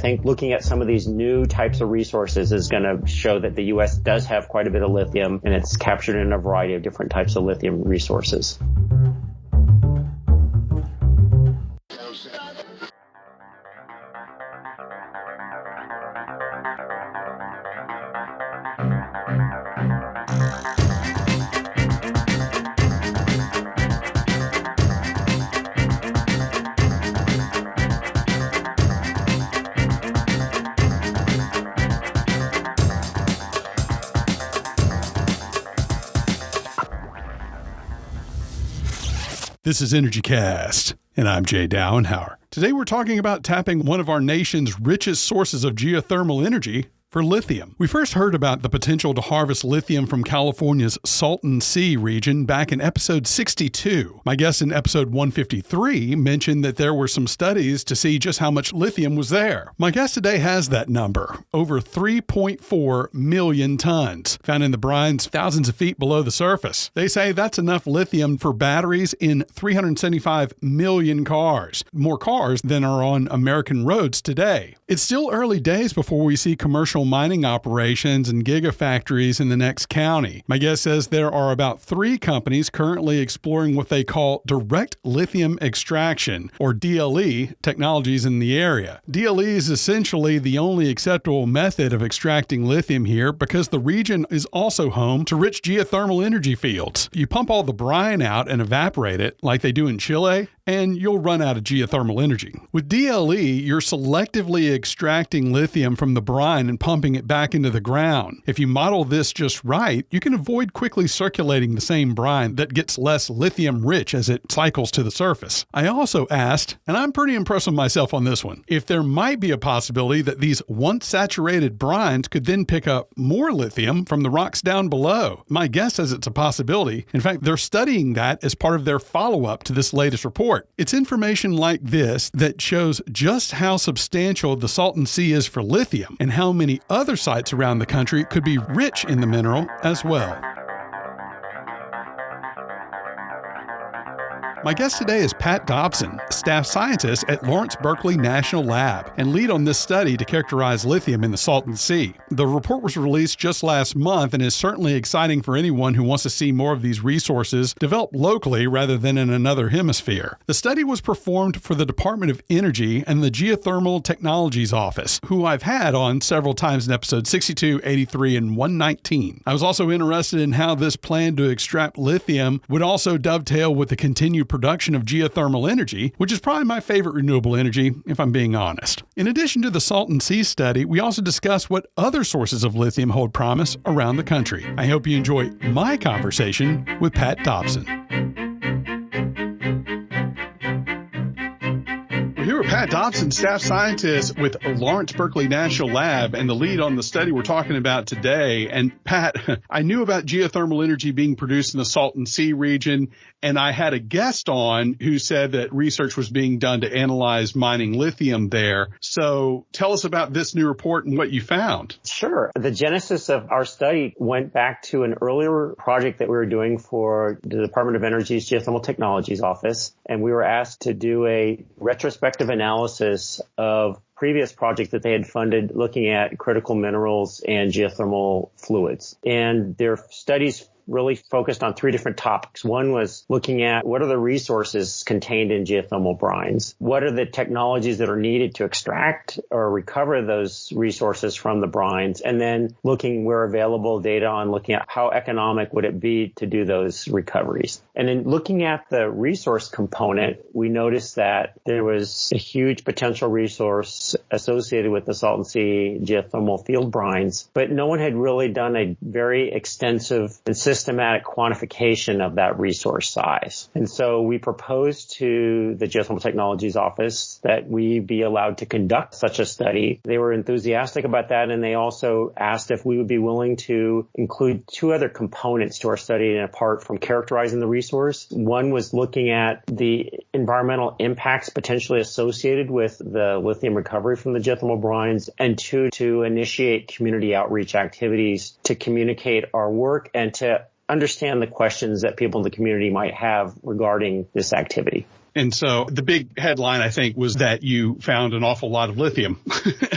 think looking at some of these new types of resources is going to show that the U.S. does have quite a bit of lithium, and it's captured in a variety of different types of lithium resources. This is EnergyCast, and I'm Jay Dowenhauer. Today we're talking about tapping one of our nation's richest sources of geothermal energy for lithium. We first heard about the potential to harvest lithium from California's Salton Sea region back in episode 62. My guest in episode 153 mentioned that there were some studies to see just how much lithium was there. My guest today has that number, over 3.4 million tons, found in the brines thousands of feet below the surface. They say that's enough lithium for batteries in 375 million cars, more cars than are on American roads today. It's still early days before we see commercial mining operations and gigafactories in the next county. My guest says there are about 3 companies currently exploring what they call direct lithium extraction, or DLE, technologies in the area. DLE is essentially the only acceptable method of extracting lithium here because the region is also home to rich geothermal energy fields. You pump all the brine out and evaporate it, like they do in Chile, and you'll run out of geothermal energy. With DLE, you're selectively extracting lithium from the brine and pumping it back into the ground. If you model this just right, you can avoid quickly circulating the same brine that gets less lithium rich as it cycles to the surface. I also asked, and I'm pretty impressed with myself on this one, if there might be a possibility that these once saturated brines could then pick up more lithium from the rocks down below. My guess is it's a possibility. In fact, they're studying that as part of their follow-up to this latest report. It's information like this that shows just how substantial the Salton Sea is for lithium and how many other sites around the country could be rich in the mineral as well. My guest today is Pat Dobson, staff scientist at Berkeley National Lab, and lead on this study to characterize lithium in the Salton Sea. The report was released just last month and is certainly exciting for anyone who wants to see more of these resources developed locally rather than in another hemisphere. The study was performed for the Department of Energy and the Geothermal Technologies Office, who I've had on several times in episodes 62, 83, and 119. I was also interested in how this plan to extract lithium would also dovetail with the continued production of geothermal energy, which is probably my favorite renewable energy, if I'm being honest. In addition to the Salton Sea study, we also discuss what other sources of lithium hold promise around the country. I hope you enjoy my conversation with Pat Dobson. We're here with Pat Dobson, staff scientist with Berkeley National Lab, and the lead on the study we're talking about today. And Pat, I knew about geothermal energy being produced in the Salton Sea region, and I had a guest on who said that research was being done to analyze mining lithium there. So tell us about this new report and what you found. Sure. The genesis of our study went back to an earlier project that we were doing for the Department of Energy's Geothermal Technologies Office, and we were asked to do a retrospective analysis of previous project that they had funded looking at critical minerals and geothermal fluids. And their studies really focused on 3 different topics. One was looking at what are the resources contained in geothermal brines? What are the technologies that are needed to extract or recover those resources from the brines? And then looking where available data on looking at how economic would it be to do those recoveries. And in looking at the resource component, we noticed that there was a huge potential resource associated with the Salton Sea geothermal field brines, but no one had really done a very extensive and systematic quantification of that resource size. And so we proposed to the Geothermal Technologies Office that we be allowed to conduct such a study. They were enthusiastic about that, and they also asked if we would be willing to include 2 other components to our study, and apart from characterizing the resource. One was looking at the environmental impacts potentially associated with the lithium recovery from the geothermal brines, and 2, to initiate community outreach activities to communicate our work and to understand the questions that people in the community might have regarding this activity. And so the big headline, I think, was that you found an awful lot of lithium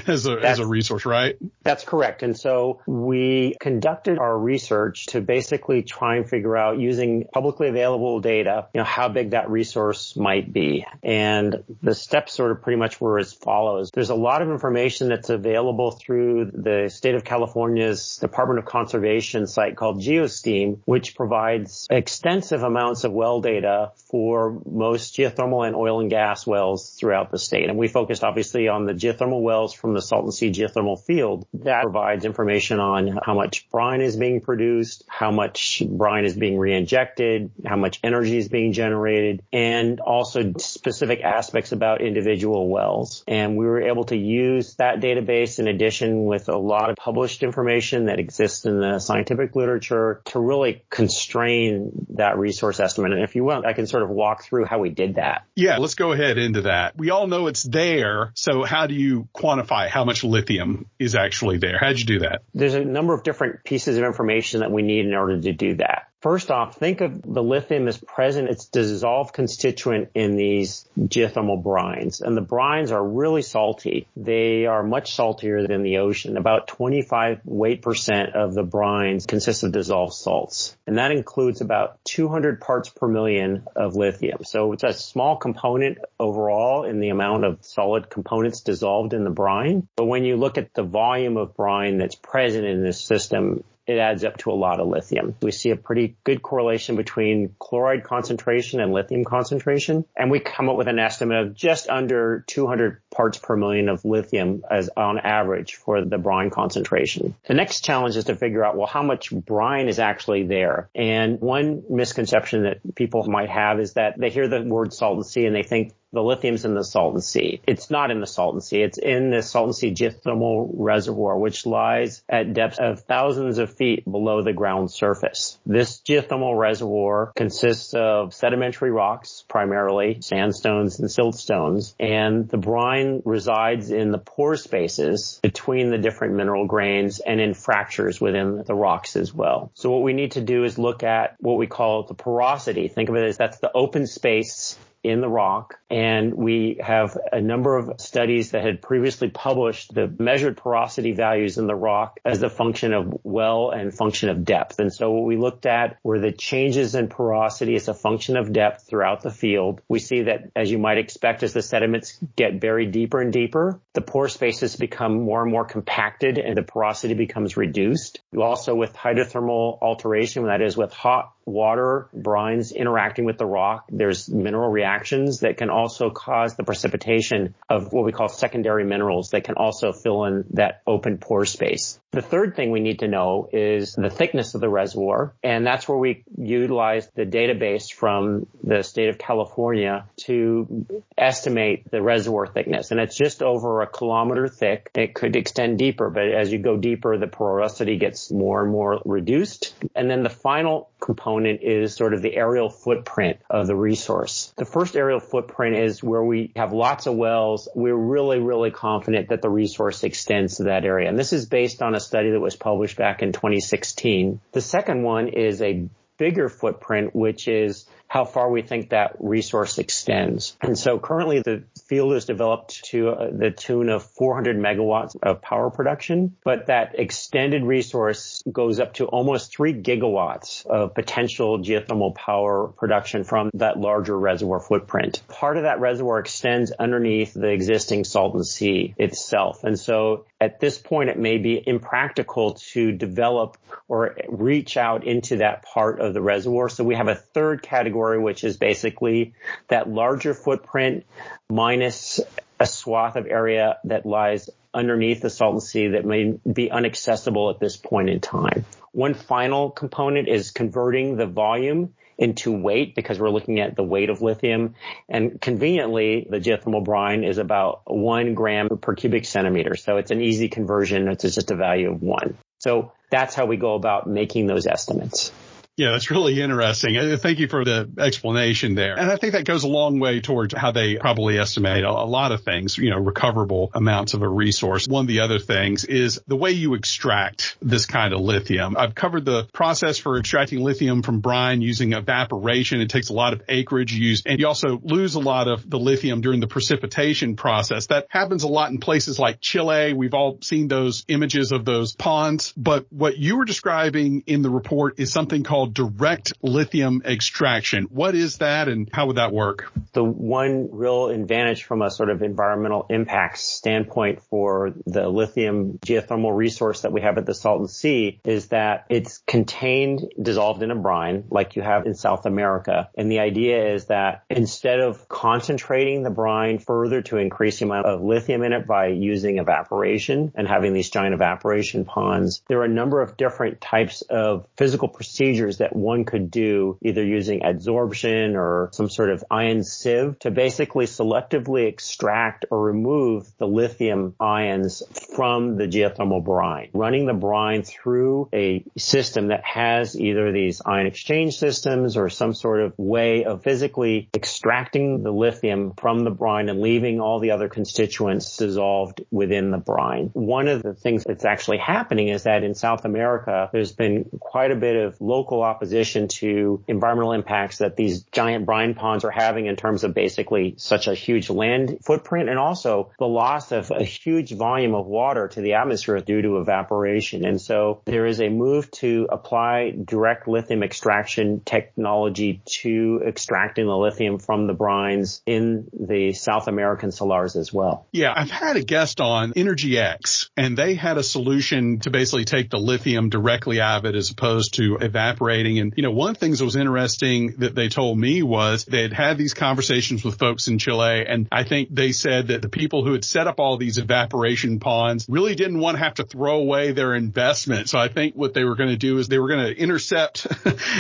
as a resource, right? That's correct. And so we conducted our research to basically try and figure out, using publicly available data, how big that resource might be. And the steps sort of pretty much were as follows. There's a lot of information that's available through the state of California's Department of Conservation site called GeoSteam, which provides extensive amounts of well data for most geothermal and oil and gas wells throughout the state. And we focused obviously on the geothermal wells from the Salton Sea geothermal field. That provides information on how much brine is being produced, how much brine is being reinjected, how much energy is being generated, and also specific aspects about individual wells. And we were able to use that database in addition with a lot of published information that exists in the scientific literature to really constrain that resource estimate. And if you want, I can sort of walk through how we did that. Yeah, let's go ahead into that. We all know it's there. So how do you quantify how much lithium is actually there? How'd you do that? There's a number of different pieces of information that we need in order to do that. First off, think of the lithium as present. It's dissolved constituent in these geothermal brines. And the brines are really salty. They are much saltier than the ocean. About 25% of the brines consist of dissolved salts. And that includes about 200 parts per million of lithium. So it's a small component overall in the amount of solid components dissolved in the brine. But when you look at the volume of brine that's present in this system, it adds up to a lot of lithium. We see a pretty good correlation between chloride concentration and lithium concentration. And we come up with an estimate of just under 200 parts per million of lithium as on average for the brine concentration. The next challenge is to figure out, well, how much brine is actually there? And one misconception that people might have is that they hear the word Salton Sea and they think the lithium's in the Salton Sea. It's not in the Salton Sea. It's in the Salton Sea geothermal reservoir, which lies at depths of thousands of feet below the ground surface. This geothermal reservoir consists of sedimentary rocks, primarily sandstones and siltstones, and the brine resides in the pore spaces between the different mineral grains and in fractures within the rocks as well. So what we need to do is look at what we call the porosity. Think of it as that's the open space in the rock. And we have a number of studies that had previously published the measured porosity values in the rock as a function of well and function of depth. And so what we looked at were the changes in porosity as a function of depth throughout the field. We see that, as you might expect, as the sediments get buried deeper and deeper, the pore spaces become more and more compacted and the porosity becomes reduced. Also with hydrothermal alteration, that is with hot water brines interacting with the rock, there's mineral reactions that can also cause the precipitation of what we call secondary minerals that can also fill in that open pore space. The third thing we need to know is the thickness of the reservoir, and that's where we utilize the database from the state of California to estimate the reservoir thickness. And it's just over a kilometer thick. It could extend deeper, but as you go deeper, the porosity gets more and more reduced. And then the final component is sort of the aerial footprint of the resource. The first aerial footprint is where we have lots of wells. We're really, really confident that the resource extends to that area. And this is based on a study that was published back in 2016. The second one is a bigger footprint, which is how far we think that resource extends. And so currently the field is developed to the tune of 400 megawatts of power production, but that extended resource goes up to almost 3 gigawatts of potential geothermal power production from that larger reservoir footprint. Part of that reservoir extends underneath the existing Salton Sea itself. And so at this point, it may be impractical to develop or reach out into that part of the reservoir. So we have a third category, which is basically that larger footprint minus a swath of area that lies underneath the Salton Sea that may be inaccessible at this point in time. One final component is converting the volume into weight, because we're looking at the weight of lithium. And conveniently, the geothermal brine is about 1 gram per cubic centimeter. So it's an easy conversion. It's just a value of 1. So that's how we go about making those estimates. Yeah, that's really interesting. Thank you for the explanation there. And I think that goes a long way towards how they probably estimate a lot of things, recoverable amounts of a resource. One of the other things is the way you extract this kind of lithium. I've covered the process for extracting lithium from brine using evaporation. It takes a lot of acreage used, and you also lose a lot of the lithium during the precipitation process. That happens a lot in places like Chile. We've all seen those images of those ponds. But what you were describing in the report is something called direct lithium extraction. What is that, and how would that work? The one real advantage from a sort of environmental impact standpoint for the lithium geothermal resource that we have at the Salton Sea is that it's contained, dissolved in a brine like you have in South America. And the idea is that instead of concentrating the brine further to increase the amount of lithium in it by using evaporation and having these giant evaporation ponds, there are a number of different types of physical procedures that one could do, either using adsorption or some sort of ion sieve, to basically selectively extract or remove the lithium ions from the geothermal brine. Running the brine through a system that has either these ion exchange systems or some sort of way of physically extracting the lithium from the brine and leaving all the other constituents dissolved within the brine. One of the things that's actually happening is that in South America, there's been quite a bit of local opposition to environmental impacts that these giant brine ponds are having in terms of basically such a huge land footprint, and also the loss of a huge volume of water to the atmosphere due to evaporation. And so there is a move to apply direct lithium extraction technology to extracting the lithium from the brines in the South American salars as well. Yeah, I've had a guest on Energy X, and they had a solution to basically take the lithium directly out of it as opposed to evaporating. And, one of the things that was interesting that they told me was they had these conversations with folks in Chile, and I think they said that the people who had set up all these evaporation ponds really didn't want to have to throw away their investment. So I think what they were going to do is they were going to intercept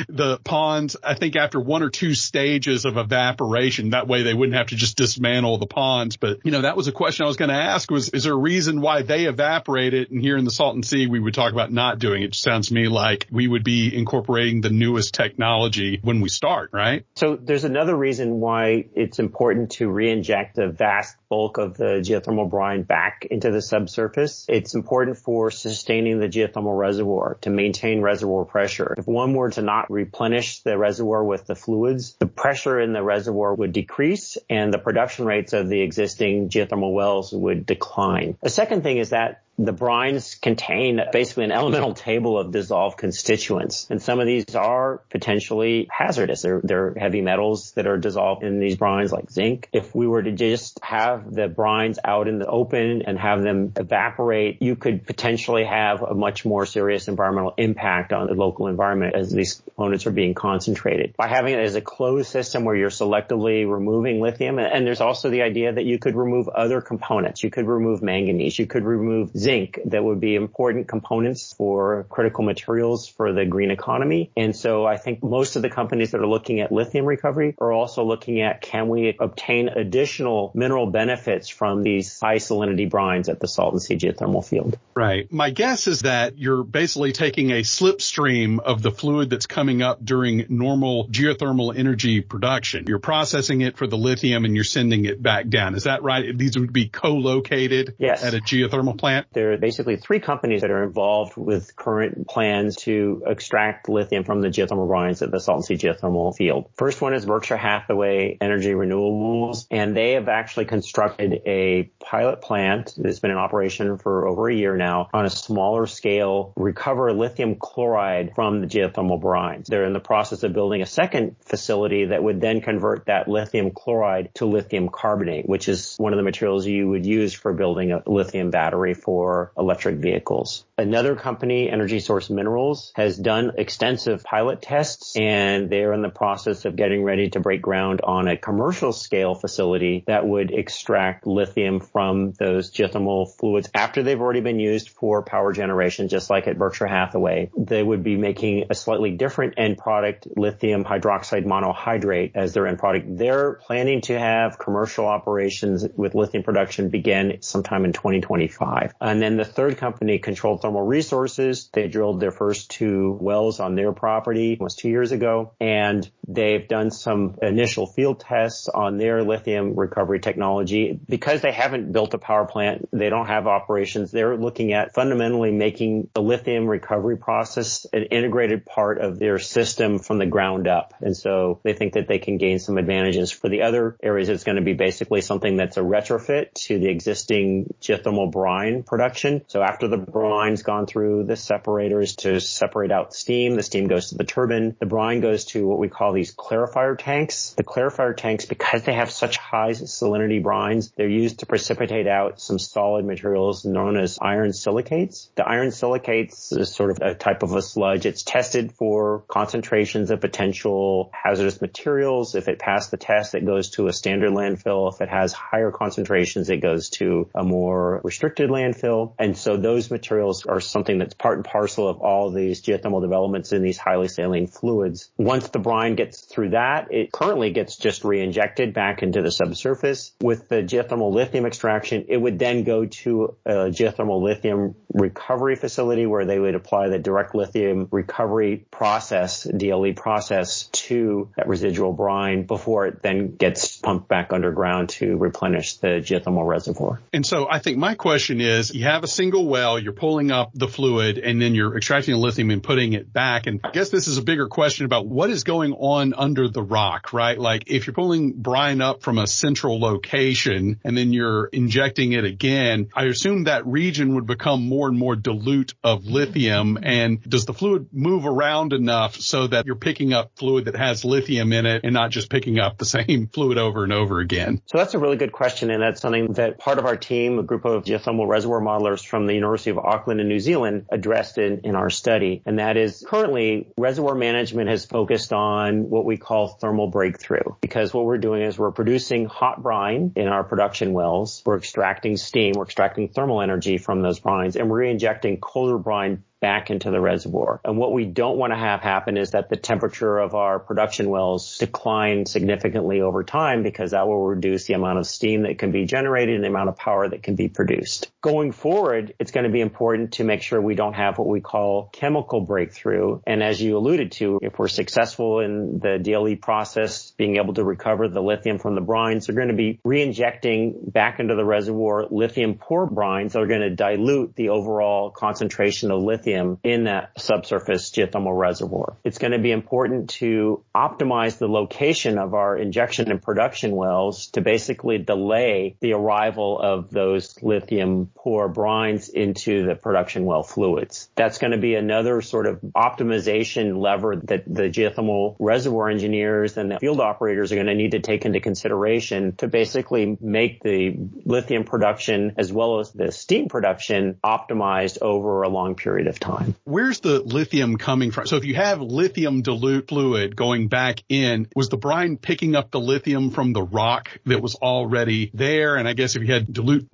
the ponds, I think, after one or two stages of evaporation. That way they wouldn't have to just dismantle the ponds. But, that was a question I was going to ask was, is there a reason why they evaporate it? And here in the Salton Sea, we would talk about not doing it. It sounds to me like we would be incorporating the newest technology when we start, right? So there's another reason why it's important to re-inject the vast bulk of the geothermal brine back into the subsurface. It's important for sustaining the geothermal reservoir to maintain reservoir pressure. If one were to not replenish the reservoir with the fluids, the pressure in the reservoir would decrease and the production rates of the existing geothermal wells would decline. A second thing is that the brines contain basically an elemental table of dissolved constituents, and some of these are potentially hazardous. They're heavy metals that are dissolved in these brines, like zinc. If we were to just have the brines out in the open and have them evaporate, you could potentially have a much more serious environmental impact on the local environment as these components are being concentrated. By having it as a closed system where you're selectively removing lithium, and there's also the idea that you could remove other components. You could remove manganese. You could remove zinc that would be important components for critical materials for the green economy. And so I think most of the companies that are looking at lithium recovery are also looking at, can we obtain additional mineral benefits from these high salinity brines at the Salton Sea geothermal field? Right. My guess is that you're basically taking a slipstream of the fluid that's coming up during normal geothermal energy production. You're processing it for the lithium and you're sending it back down. Is that right? These would be co-located at a geothermal plant? There are basically three companies that are involved with current plans to extract lithium from the geothermal brines at the Salton Sea geothermal field. First one is Berkshire Hathaway Energy Renewables, and they have actually constructed a pilot plant that's been in operation for over a year now on a smaller scale, recover lithium chloride from the geothermal brines. They're in the process of building a second facility that would then convert that lithium chloride to lithium carbonate, which is one of the materials you would use for building a lithium battery for electric vehicles. Another company, Energy Source Minerals, has done extensive pilot tests, and they're in the process of getting ready to break ground on a commercial scale facility that would extract lithium from those geothermal fluids after they've already been used for power generation, just like at Berkshire Hathaway. They would be making a slightly different end product, lithium hydroxide monohydrate, as their end product. They're planning to have commercial operations with lithium production begin sometime in 2025. And then the third company, Controlled Thermal Resources, they drilled their first 2 wells on their property almost 2 years ago. And they've done some initial field tests on their lithium recovery technology. Because they haven't built a power plant, they don't have operations. They're looking at fundamentally making the lithium recovery process an integrated part of their system from the ground up. And so they think that they can gain some advantages. For the other areas, it's going to be basically something that's a retrofit to the existing geothermal brine production. So after the brine's gone through the separators to separate out steam, the steam goes to the turbine. The brine goes to what we call these clarifier tanks. The clarifier tanks, because they have such high salinity brines, they're used to precipitate out some solid materials known as iron silicates. The iron silicates is sort of a type of a sludge. It's tested for concentrations of potential hazardous materials. If it passed the test, it goes to a standard landfill. If it has higher concentrations, it goes to a more restricted landfill. And so those materials are something that's part and parcel of all of these geothermal developments in these highly saline fluids. Once the brine gets through that, it currently gets just re-injected back into the subsurface. With the geothermal lithium extraction, it would then go to a geothermal lithium recovery facility where they would apply the direct lithium recovery process, DLE process, to that residual brine before it then gets pumped back underground to replenish the geothermal reservoir. And so I think my question is, you have a single well, you're pulling up the fluid, and then you're extracting the lithium and putting it back. And I guess this is a bigger question about what is going on under the rock, right? Like if you're pulling brine up from a central location and then you're injecting it again, I assume that region would become more and more dilute of lithium. And does the fluid move around enough so that you're picking up fluid that has lithium in it and not just picking up the same fluid over and over again? So that's a really good question. And that's something that part of our team, a group of geothermal reservoir modelers from the University of Auckland in New Zealand, addressed in our study. And that is currently reservoir management has focused on what we call thermal breakthrough. Because what we're doing is we're producing hot brine in our production wells. We're extracting steam. We're extracting thermal energy from those brines. And we're re-injecting colder brine back into the reservoir. And what we don't want to have happen is that the temperature of our production wells decline significantly over time, because that will reduce the amount of steam that can be generated and the amount of power that can be produced. Going forward, it's going to be important to make sure we don't have what we call chemical breakthrough. And as you alluded to, if we're successful in the DLE process, being able to recover the lithium from the brines, they're going to be re-injecting back into the reservoir lithium poor brines that are going to dilute the overall concentration of lithium in that subsurface geothermal reservoir. It's going to be important to optimize the location of our injection and production wells to basically delay the arrival of those lithium poor brines into the production well fluids. That's going to be another sort of optimization lever that the geothermal reservoir engineers and the field operators are going to need to take into consideration to basically make the lithium production as well as the steam production optimized over a long period of time. Where's the lithium coming from? So if you have lithium dilute fluid going back in, was the brine picking up the lithium from the rock that was already there? And I guess if you had dilute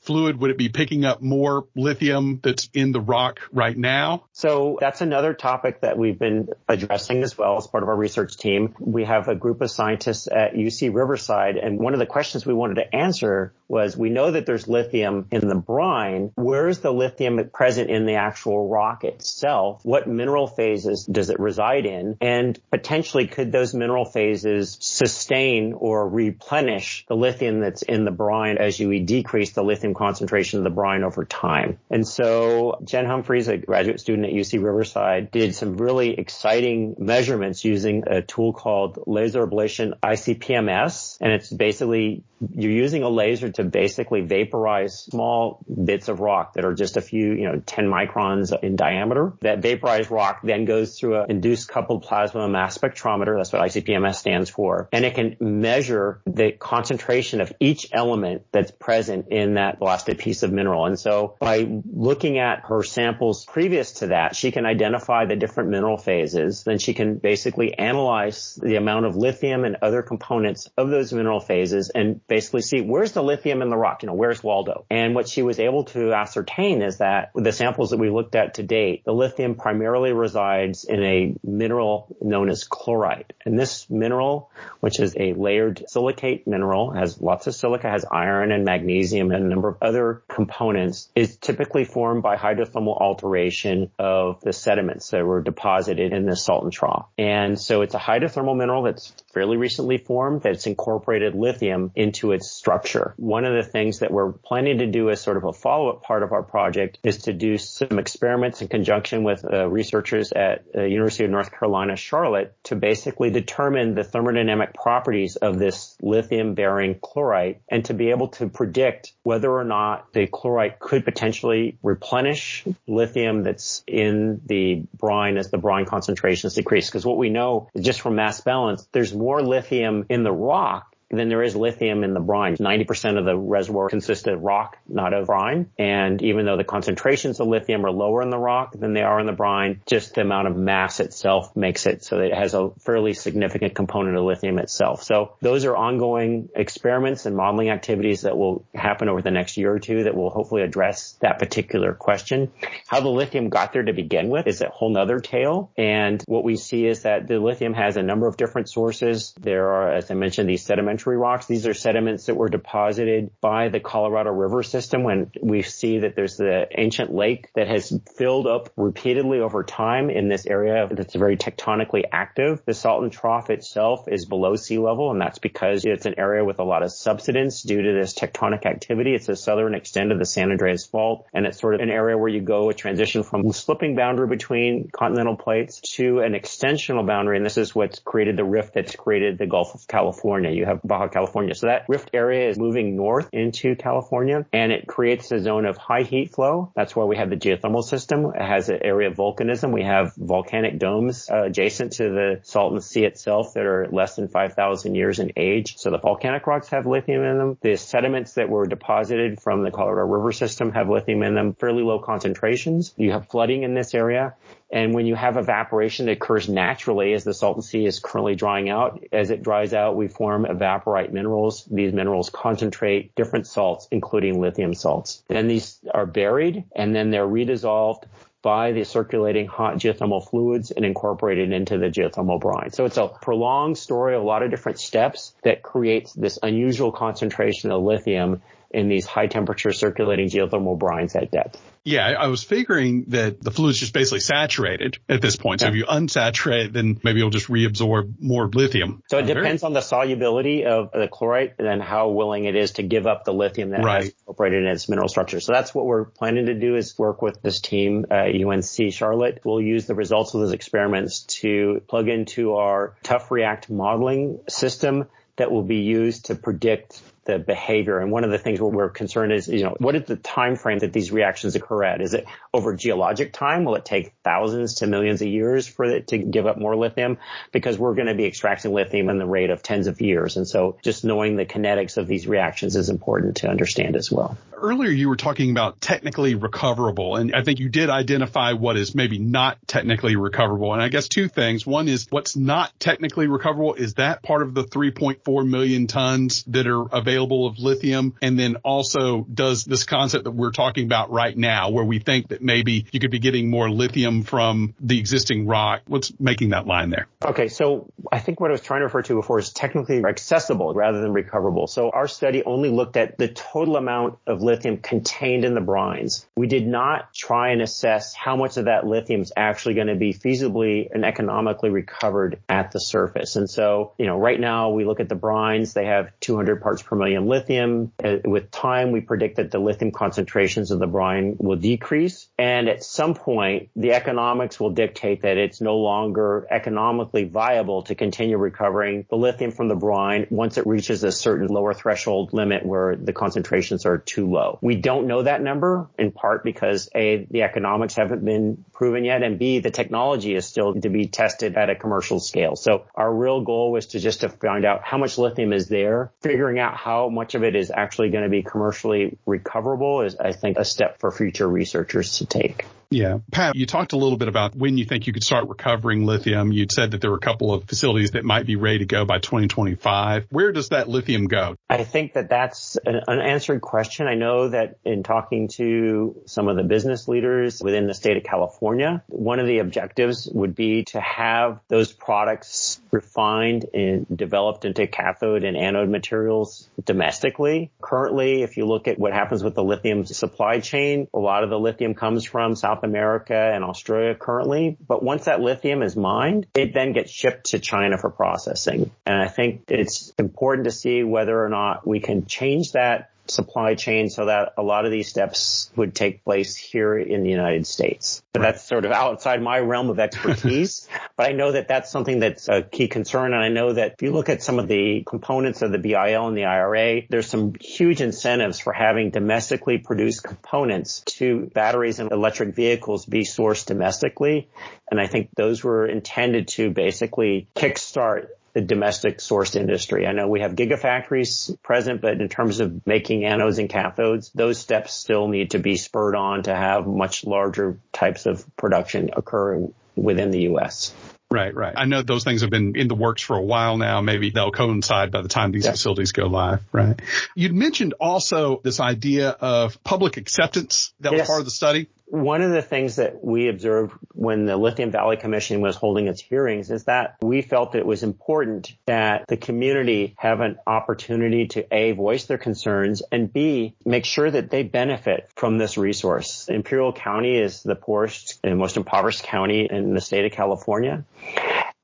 fluid, would it be picking up more lithium that's in the rock right now? So that's another topic that we've been addressing as well as part of our research team. We have a group of scientists at UC Riverside, and one of the questions we wanted to answer was, we know that there's lithium in the brine. Where is the lithium present in the actual rock itself? What mineral phases does it reside in? And potentially, could those mineral phases sustain or replenish the lithium that's in the brine as you decrease the lithium concentration of the brine over time? And so Jen Humphreys, a graduate student at UC Riverside, did some really exciting measurements using a tool called laser ablation ICP-MS. And it's basically, you're using a laser to basically vaporize small bits of rock that are just a few, 10 microns in diameter. That vaporized rock then goes through an induced coupled plasma mass spectrometer. That's what ICP-MS stands for. And it can measure the concentration of each element that's present in that blasted piece of mineral. And so by looking at her samples previous to that, she can identify the different mineral phases. Then she can basically analyze the amount of lithium and other components of those mineral phases and basically see, where's the lithium in the rock? Where's Waldo? And what she was able to ascertain is that with the samples that we looked at to date, the lithium primarily resides in a mineral known as chlorite. And this mineral, which is a layered silicate mineral, has lots of silica, has iron and magnesium and a number of other components is typically formed by hydrothermal alteration of the sediments that were deposited in the Salton trough. And so it's a hydrothermal mineral that's fairly recently formed that's incorporated lithium into its structure. One of the things that we're planning to do as sort of a follow-up part of our project is to do some experiments in conjunction with researchers at the University of North Carolina, Charlotte, to basically determine the thermodynamic properties of this lithium-bearing chlorite and to be able to predict whether or not the chlorite could potentially replenish lithium that's in the brine as the brine concentrations decrease. Because what we know just from mass balance, there's more lithium in the rock than there is lithium in the brine. 90% of the reservoir consists of rock, not of brine. And even though the concentrations of lithium are lower in the rock than they are in the brine, just the amount of mass itself makes it so that it has a fairly significant component of lithium itself. So those are ongoing experiments and modeling activities that will happen over the next year or two that will hopefully address that particular question. How the lithium got there to begin with is a whole nother tale. And what we see is that the lithium has a number of different sources. There are, as I mentioned, these sedimentary rocks. These are sediments that were deposited by the Colorado River system when we see that there's the ancient lake that has filled up repeatedly over time in this area that's very tectonically active. The Salton Trough itself is below sea level, and that's because it's an area with a lot of subsidence due to this tectonic activity. It's the southern extent of the San Andreas Fault, and it's sort of an area where you go a transition from a slipping boundary between continental plates to an extensional boundary, and this is what's created the rift that's created the Gulf of California. You have Baja California. So that rift area is moving north into California, and it creates a zone of high heat flow. That's why we have the geothermal system. It has an area of volcanism. We have volcanic domes adjacent to the Salton Sea itself that are less than 5,000 years in age. So the volcanic rocks have lithium in them. The sediments that were deposited from the Colorado River system have lithium in them, fairly low concentrations. You have flooding in this area. And when you have evaporation that occurs naturally as the Salton Sea is currently drying out, as it dries out, we form evaporite minerals. These minerals concentrate different salts, including lithium salts. Then these are buried, and then they're redissolved by the circulating hot geothermal fluids and incorporated into the geothermal brine. So it's a prolonged story, a lot of different steps that creates this unusual concentration of lithium in these high temperature circulating geothermal brines at depth. Yeah, I was figuring that the fluid's just basically saturated at this point. So if you unsaturate, then maybe it'll just reabsorb more lithium. So it depends on the solubility of the chlorite and then how willing it is to give up the lithium that has incorporated in its mineral structure. So that's what we're planning to do is work with this team at UNC Charlotte. We'll use the results of those experiments to plug into our tough react modeling system that will be used to predict the behavior. And one of the things we're concerned is, what is the time frame that these reactions occur at? Is it over geologic time? Will it take thousands to millions of years for it to give up more lithium? Because we're going to be extracting lithium in the rate of tens of years. And so just knowing the kinetics of these reactions is important to understand as well. Earlier, you were talking about technically recoverable, and I think you did identify what is maybe not technically recoverable. And I guess two things. One is what's not technically recoverable. Is that part of the 3.4 million tons that are available of lithium? And then also, does this concept that we're talking about right now, where we think that maybe you could be getting more lithium from the existing rock, what's making that line there? Okay, so I think what I was trying to refer to before is technically accessible rather than recoverable. So our study only looked at the total amount of lithium contained in the brines. We did not try and assess how much of that lithium is actually going to be feasibly and economically recovered at the surface. And so, right now we look at the brines, they have 200 parts per million lithium. With time, we predict that the lithium concentrations of the brine will decrease. And at some point, the economics will dictate that it's no longer economically viable to continue recovering the lithium from the brine once it reaches a certain lower threshold limit where the concentrations are too low. We don't know that number, in part because A, the economics haven't been proven yet, and B, the technology is still to be tested at a commercial scale. So our real goal was to find out how much lithium is there. Figuring out how much of it is actually going to be commercially recoverable is, I think, a step for future researchers to take. Yeah. Pat, you talked a little bit about when you think you could start recovering lithium. You'd said that there were a couple of facilities that might be ready to go by 2025. Where does that lithium go? I think that that's an unanswered question. I know that in talking to some of the business leaders within the state of California, one of the objectives would be to have those products refined and developed into cathode and anode materials domestically. Currently, if you look at what happens with the lithium supply chain, a lot of the lithium comes from South America and Australia currently. But once that lithium is mined, it then gets shipped to China for processing. And I think it's important to see whether or not we can change that supply chain so that a lot of these steps would take place here in the United States. But that's sort of outside my realm of expertise. But I know that that's something that's a key concern. And I know that if you look at some of the components of the BIL and the IRA, there's some huge incentives for having domestically produced components to batteries and electric vehicles be sourced domestically. And I think those were intended to basically kickstart the domestic sourced industry. I know we have gigafactories present, but in terms of making anodes and cathodes, those steps still need to be spurred on to have much larger types of production occur within the U.S. Right. I know those things have been in the works for a while now. Maybe they'll coincide by the time these facilities go live. Right. You'd mentioned also this idea of public acceptance that was part of the study. One of the things that we observed when the Lithium Valley Commission was holding its hearings is that we felt that it was important that the community have an opportunity to A, voice their concerns, and B, make sure that they benefit from this resource. Imperial County is the poorest and most impoverished county in the state of California.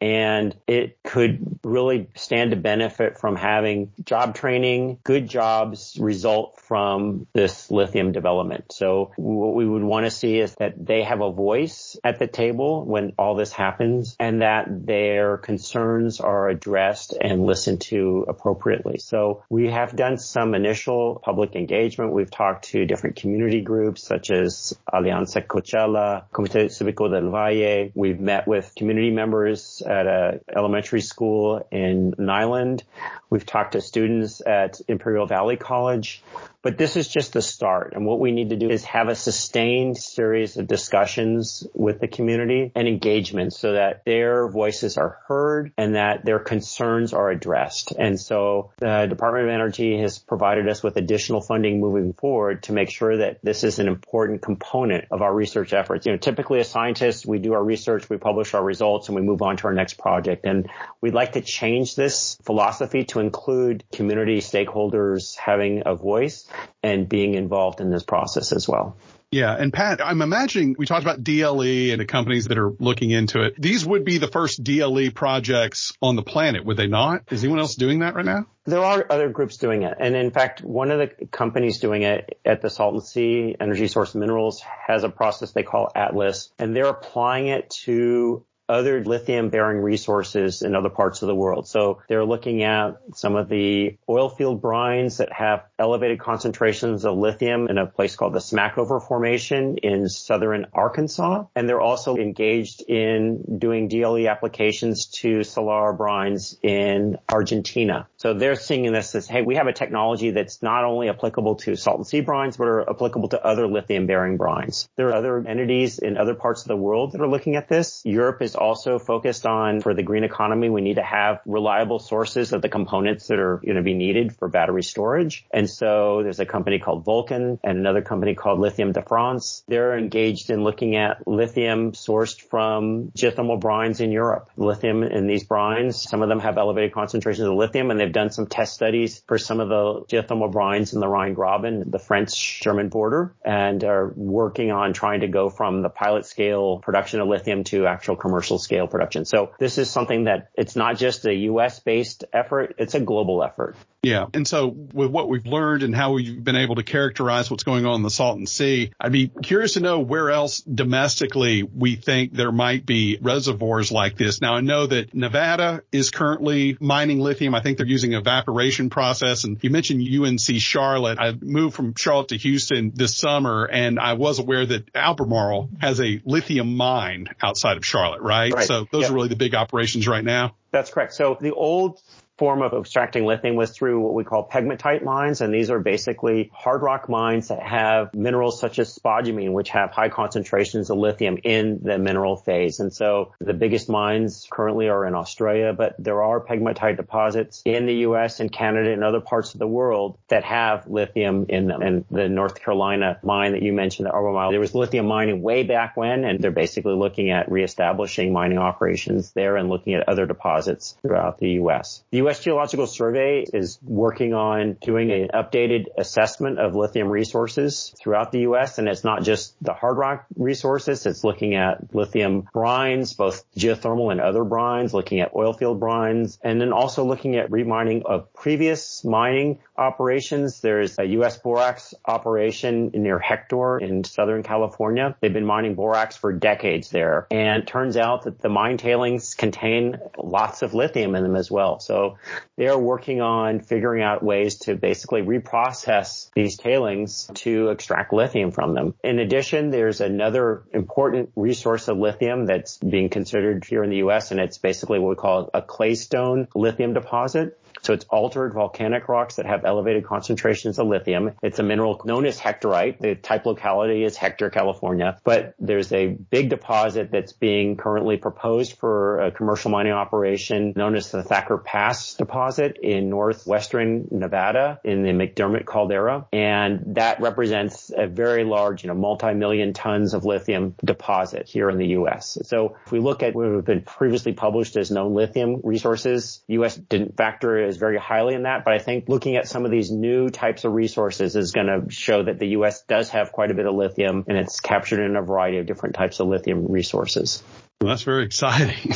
And it could really stand to benefit from having job training, good jobs result from this lithium development. So what we would want to see is that they have a voice at the table when all this happens and that their concerns are addressed and listened to appropriately. So we have done some initial public engagement. We've talked to different community groups such as Alianza Coachella, Comité Cívico del Valle. We've met with community members at a elementary school in Nyland. We've talked to students at Imperial Valley College. But this is just the start. And what we need to do is have a sustained series of discussions with the community and engagement so that their voices are heard and that their concerns are addressed. And so the Department of Energy has provided us with additional funding moving forward to make sure that this is an important component of our research efforts. You know, typically as scientists, we do our research, we publish our results, and we move on to our next project. And we'd like to change this philosophy to include community stakeholders having a voice and being involved in this process as well. Yeah. And Pat, I'm imagining we talked about DLE and the companies that are looking into it. These would be the first DLE projects on the planet, would they not? Is anyone else doing that right now? There are other groups doing it. And in fact, one of the companies doing it at the Salton Sea, Energy Source Minerals, has a process they call Atlas, and they're applying it to other lithium-bearing resources in other parts of the world. So they're looking at some of the oil field brines that have elevated concentrations of lithium in a place called the Smackover Formation in southern Arkansas. And they're also engaged in doing DLE applications to salar brines in Argentina. So they're seeing this as, hey, we have a technology that's not only applicable to Salton Sea brines, but are applicable to other lithium-bearing brines. There are other entities in other parts of the world that are looking at this. Europe is also focused on, for the green economy, we need to have reliable sources of the components that are going to be needed for battery storage. And so there's a company called Vulcan and another company called Lithium de France. They're engaged in looking at lithium sourced from geothermal brines in Europe. Lithium in these brines, some of them have elevated concentrations of lithium, and they've done some test studies for some of the geothermal brines in the Rhine-Graben, the French-German border, and are working on trying to go from the pilot scale production of lithium to actual commercial scale production. So this is something that it's not just a U.S.-based effort, it's a global effort. Yeah. And so with what we've learned and how we've been able to characterize what's going on in the Salton Sea, I'd be curious to know where else domestically we think there might be reservoirs like this. Now, I know that Nevada is currently mining lithium. I think they're using an evaporation process. And you mentioned UNC Charlotte. I moved from Charlotte to Houston this summer, and I was aware that Albemarle has a lithium mine outside of Charlotte, right? So those are really the big operations right now. That's correct. So the old form of extracting lithium was through what we call pegmatite mines. And these are basically hard rock mines that have minerals such as spodumene, which have high concentrations of lithium in the mineral phase. And so the biggest mines currently are in Australia, but there are pegmatite deposits in the U.S. and Canada and other parts of the world that have lithium in them. And the North Carolina mine that you mentioned, the Albemarle, there was lithium mining way back when, and they're basically looking at reestablishing mining operations there and looking at other deposits throughout the U.S. The U.S. Geological Survey is working on doing an updated assessment of lithium resources throughout the U.S., and it's not just the hard rock resources. It's looking at lithium brines, both geothermal and other brines, looking at oil field brines, and then also looking at remining of previous mining operations. There's a U.S. borax operation near Hector in Southern California. They've been mining borax for decades there. And it turns out that the mine tailings contain lots of lithium in them as well. So they're working on figuring out ways to basically reprocess these tailings to extract lithium from them. In addition, there's another important resource of lithium that's being considered here in the U.S., and it's basically what we call a claystone lithium deposit. So it's altered volcanic rocks that have elevated concentrations of lithium. It's a mineral known as hectorite. The type locality is Hector, California. But there's a big deposit that's being currently proposed for a commercial mining operation known as the Thacker Pass deposit in northwestern Nevada in the McDermott caldera. And that represents a very large, multi-million tons of lithium deposit here in the U.S. So if we look at what have been previously published as known lithium resources, the U.S. didn't factor is very highly in that. But I think looking at some of these new types of resources is going to show that the U.S. does have quite a bit of lithium, and it's captured in a variety of different types of lithium resources. Well, that's very exciting.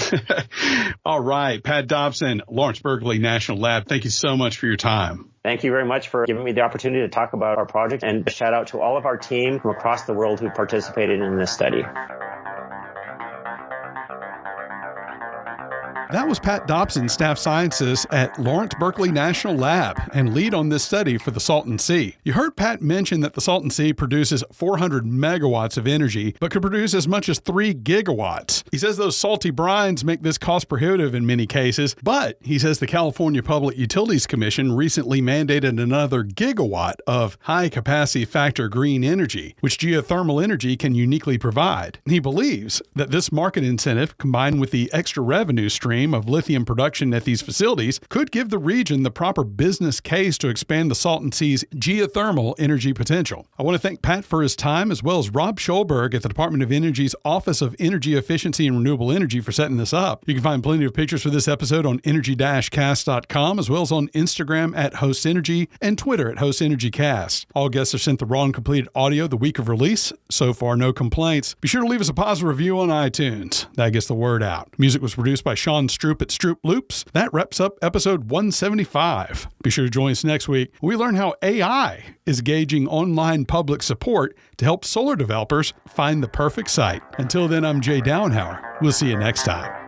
All right. Pat Dobson, Lawrence Berkeley National Lab, thank you so much for your time. Thank you very much for giving me the opportunity to talk about our project, and a shout out to all of our team from across the world who participated in this study. That was Pat Dobson, staff scientist at Lawrence Berkeley National Lab and lead on this study for the Salton Sea. You heard Pat mention that the Salton Sea produces 400 megawatts of energy, but could produce as much as 3 gigawatts. He says those salty brines make this cost prohibitive in many cases, but he says the California Public Utilities Commission recently mandated another gigawatt of high-capacity factor green energy, which geothermal energy can uniquely provide. He believes that this market incentive, combined with the extra revenue stream of lithium production at these facilities, could give the region the proper business case to expand the Salton Sea's geothermal energy potential. I want to thank Pat for his time, as well as Rob Schulberg at the Department of Energy's Office of Energy Efficiency and Renewable Energy for setting this up. You can find plenty of pictures for this episode on energy-cast.com, as well as on Instagram at HostEnergy and Twitter at HostEnergyCast. All guests are sent the raw and completed audio the week of release. So far, no complaints. Be sure to leave us a positive review on iTunes. That gets the word out. Music was produced by Sean Stroop at Stroop Loops. That wraps up episode 175. Be sure to join us next week when we learn how AI is gauging online public support to help solar developers find the perfect site. Until then, I'm Jay Downhauer. We'll see you next time.